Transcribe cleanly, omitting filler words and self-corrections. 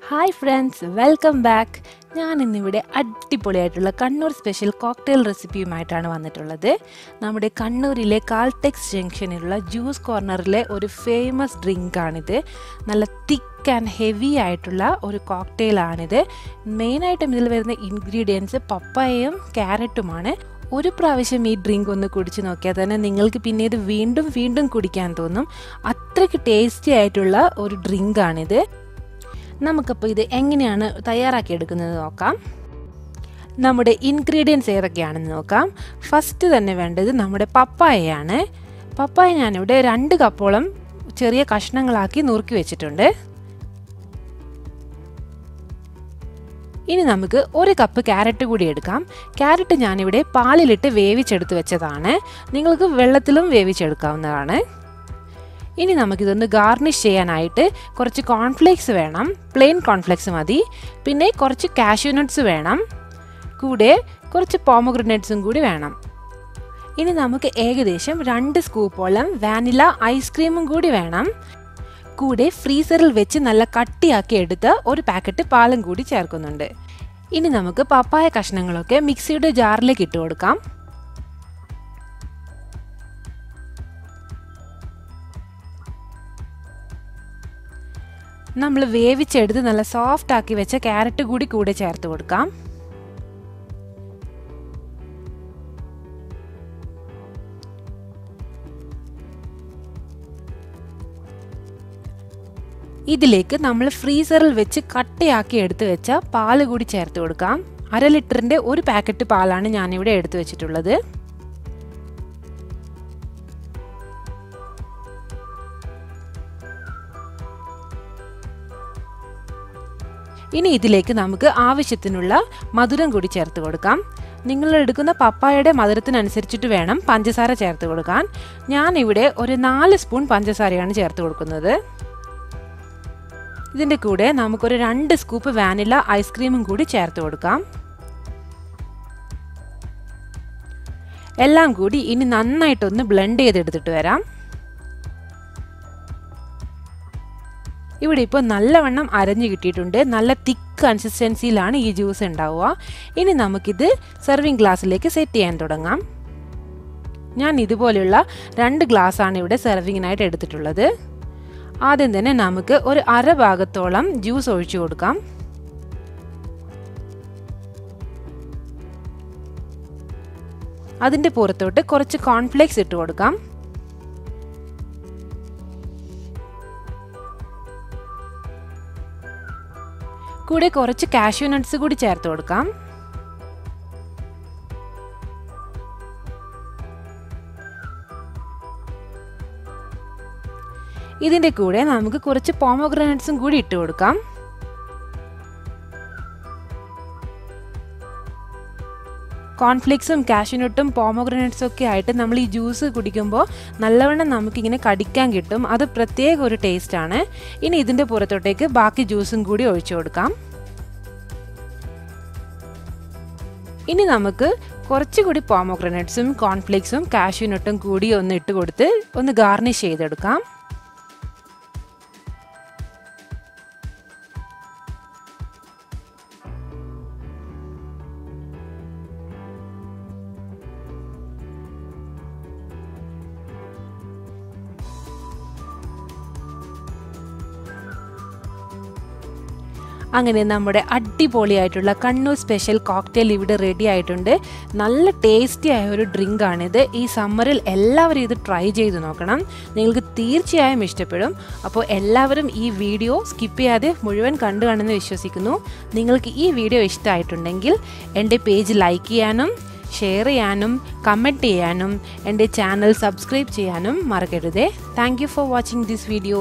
Hi friends, welcome back. ഞാൻ ഇന്നിവിടെ അടിപൊളിയായിട്ടുള്ള കണ്ണൂർ സ്പെഷ്യൽ കോക്ടെയിൽ റെസിപ്പിയുമായിട്ടാണ് വന്നിട്ടുള്ളത്. നമ്മുടെ കണ്ണൂരിലെ കാൽടെക്സ് ജംഗ്ഷനിലുള്ള ജ്യൂസ് കോർണറിലെ ഒരു ഫേമസ് ഡ്രിങ്ക് ആണിത്. നല്ല തിക്ക് ആൻഡ് ഹെവി ആയിട്ടുള്ള ഒരു കോക്ടെയിൽ ആണിത്. മെയിനായിട്ടും ഇതിൽ വരുന്ന ഇൻഗ്രീഡിയൻസ് പപ്പായയും ക്യാരറ്റുമാണ്. ഒരു പ്രാവശ്യം ഈ ഡ്രിങ്ക് ഒന്ന് കുടിച്ച് നോക്കിയാൽ തന്നെ നിങ്ങൾക്ക് പിന്നെ ഇത് വീണ്ടും വീണ്ടും കുടിക്കാൻ തോന്നും. അത്രയ്ക്ക് ടേസ്റ്റി ആയിട്ടുള്ള ഒരു ഡ്രിങ്ക് ആണിത്. നമുക്കപ്പോൾ ഇത് എങ്ങനെയാണ് തയ്യാറാക്കിയെടുക്കുന്നത് നോക്കാം. നമ്മുടെ ഇൻഗ്രീഡിയൻസ് ഏതൊക്കെയാണെന്ന് നോക്കാം. ഫസ്റ്റ് തന്നെ വേണ്ടത് നമ്മുടെ പപ്പായയാണ്. പപ്പായ ഞാനിവിടെ 2 കപ്പോളം ചെറിയ കഷ്ണങ്ങളാക്കി നുറുക്കി വെച്ചിട്ടുണ്ട്. ഇനി നമുക്ക് 1 കപ്പ് ക്യാരറ്റ് കൂടി എടുക്കാം. ക്യാരറ്റ് ഞാനിവിടെ പാലിലിട്ട് വേവിച്ചെടുത്ത് വെച്ചതാണ്. നിങ്ങൾക്ക് വെള്ളത്തിലും വേവിച്ചെടുക്കാവുന്നതാണ്. ഇനി നമുക്കിതൊന്ന് ഗാർണിഷ് ചെയ്യാനായിട്ട് കുറച്ച് കോൺഫ്ലേക്സ് വേണം. പ്ലെയിൻ കോൺഫ്ലേക്സ് മതി. പിന്നെ കുറച്ച് കാഷ്യൂ നട്ട്സ് വേണം. കൂടെ കുറച്ച് പോമഗ്രനേറ്റ്സും കൂടി വേണം. ഇനി നമുക്ക് ഏകദേശം 2 സ്കൂപ്പോളം വാനില ഐസ്ക്രീമും കൂടി വേണം. കൂടെ ഫ്രീസറിൽ വെച്ച് നല്ല കട്ടിയാക്കി എടുത്ത് ഒരു പാക്കറ്റ് പാലും കൂടി ചേർക്കുന്നുണ്ട്. ഇനി നമുക്ക് പപ്പായ കഷ്ണങ്ങളൊക്കെ മിക്സിയുടെ ജാറിലേക്ക് ഇട്ട് കൊടുക്കാം. നമ്മൾ വേവിച്ചെടുത്ത് നല്ല സോഫ്റ്റ് ആക്കി വെച്ച ക്യാരറ്റ് കൂടെ ചേർത്ത് കൊടുക്കാം. ഇതിലേക്ക് നമ്മൾ ഫ്രീസറിൽ വെച്ച് കട്ടയാക്കി എടുത്ത് വെച്ച പാല് കൂടി ചേർത്ത് കൊടുക്കാം. 1/2 ലിറ്ററിന്റെ ഒരു പാക്കറ്റ് പാലാണ് ഞാനിവിടെ എടുത്തു വെച്ചിട്ടുള്ളത്. ഇനി ഇതിലേക്ക് നമുക്ക് ആവശ്യത്തിനുള്ള മധുരം കൂടി ചേർത്ത് കൊടുക്കാം. നിങ്ങൾ എടുക്കുന്ന പപ്പായയുടെ മധുരത്തിനനുസരിച്ചിട്ട് വേണം പഞ്ചസാര ചേർത്ത് കൊടുക്കാൻ. ഞാനിവിടെ ഒരു 4 സ്പൂൺ പഞ്ചസാരയാണ് ചേർത്ത് കൊടുക്കുന്നത്. ഇതിൻ്റെ കൂടെ നമുക്കൊരു 2 സ്കൂപ്പ് വാനില ഐസ്ക്രീമും കൂടി ചേർത്ത് കൊടുക്കാം. എല്ലാം കൂടി ഇനി നന്നായിട്ടൊന്ന് ബ്ലെൻഡ് ചെയ്തെടുത്തിട്ട് വരാം. ഇവിടെ ഇപ്പോൾ നല്ലവണ്ണം അരഞ്ഞു കിട്ടിയിട്ടുണ്ട്. നല്ല തിക്ക് കൺസിസ്റ്റൻസിയിലാണ് ഈ ജ്യൂസ് ഉണ്ടാവുക. ഇനി നമുക്കിത് സെർവിങ് ഗ്ലാസ്സിലേക്ക് സെറ്റ് ചെയ്യാൻ തുടങ്ങാം. ഞാൻ ഇതുപോലെയുള്ള 2 ഗ്ലാസ്സാണ് ഇവിടെ സെർവിങ്ങിനായിട്ട് എടുത്തിട്ടുള്ളത്. ആദ്യം തന്നെ നമുക്ക് ഒരു 1/2 ഭാഗത്തോളം ജ്യൂസ് ഒഴിച്ചു കൊടുക്കാം. അതിൻ്റെ പുറത്തോട്ട് കുറച്ച് കോൺഫ്ലേക്സ് ഇട്ട് കൊടുക്കാം. കൂടെ കുറച്ച് കാഷ്യൂ നട്ട്സ് കൂടി ചേർത്ത് കൊടുക്കാം. ഇതിൻ്റെ കൂടെ നമുക്ക് കുറച്ച് പോമഗ്രാനേറ്റ്സും കൂടി ഇട്ട് കൊടുക്കാം. കോൺഫ്ലേക്സും കാഷ്യൂനട്ടും പോമഗ്രാനേറ്റ്സും ഒക്കെ ആയിട്ട് നമ്മൾ ഈ ജ്യൂസ് കുടിക്കുമ്പോൾ നല്ലവണ്ണം നമുക്കിങ്ങനെ കടിക്കാൻ കിട്ടും. അത് പ്രത്യേക ഒരു ടേസ്റ്റാണ്. ഇനി ഇതിൻ്റെ പുറത്തോട്ടേക്ക് ബാക്കി ജ്യൂസും കൂടി ഒഴിച്ചു കൊടുക്കാം. ഇനി നമുക്ക് കുറച്ചുകൂടി പോമഗ്രാനേറ്റ്സും കോൺഫ്ലേക്സും കാഷ്യൂനട്ടും കൂടി ഒന്ന് ഇട്ട് കൊടുത്ത് ഒന്ന് ഗാർണിഷ് ചെയ്തെടുക്കാം. അങ്ങനെ നമ്മുടെ അടിപൊളിയായിട്ടുള്ള കണ്ണൂർ സ്പെഷ്യൽ കോക്ടെയിൽ ഇവിടെ റെഡി ആയിട്ടുണ്ട്. നല്ല ടേസ്റ്റി ആയ ഒരു ഡ്രിങ്ക് ആണിത്. ഈ സമ്മറിൽ എല്ലാവരും ഇത് ട്രൈ ചെയ്ത് നോക്കണം. നിങ്ങൾക്ക് തീർച്ചയായും ഇഷ്ടപ്പെടും. അപ്പോൾ എല്ലാവരും ഈ വീഡിയോ സ്കിപ്പ് ചെയ്യാതെ മുഴുവൻ കണ്ടു കാണുമെന്ന് വിശ്വസിക്കുന്നു. നിങ്ങൾക്ക് ഈ വീഡിയോ ഇഷ്ടമായിട്ടുണ്ടെങ്കിൽ എൻ്റെ പേജ് ലൈക്ക് ചെയ്യാനും ഷെയർ ചെയ്യാനും കമൻറ്റ് ചെയ്യാനും എൻ്റെ ചാനൽ സബ്സ്ക്രൈബ് ചെയ്യാനും മറക്കരുതേ. Thank you for watching this video.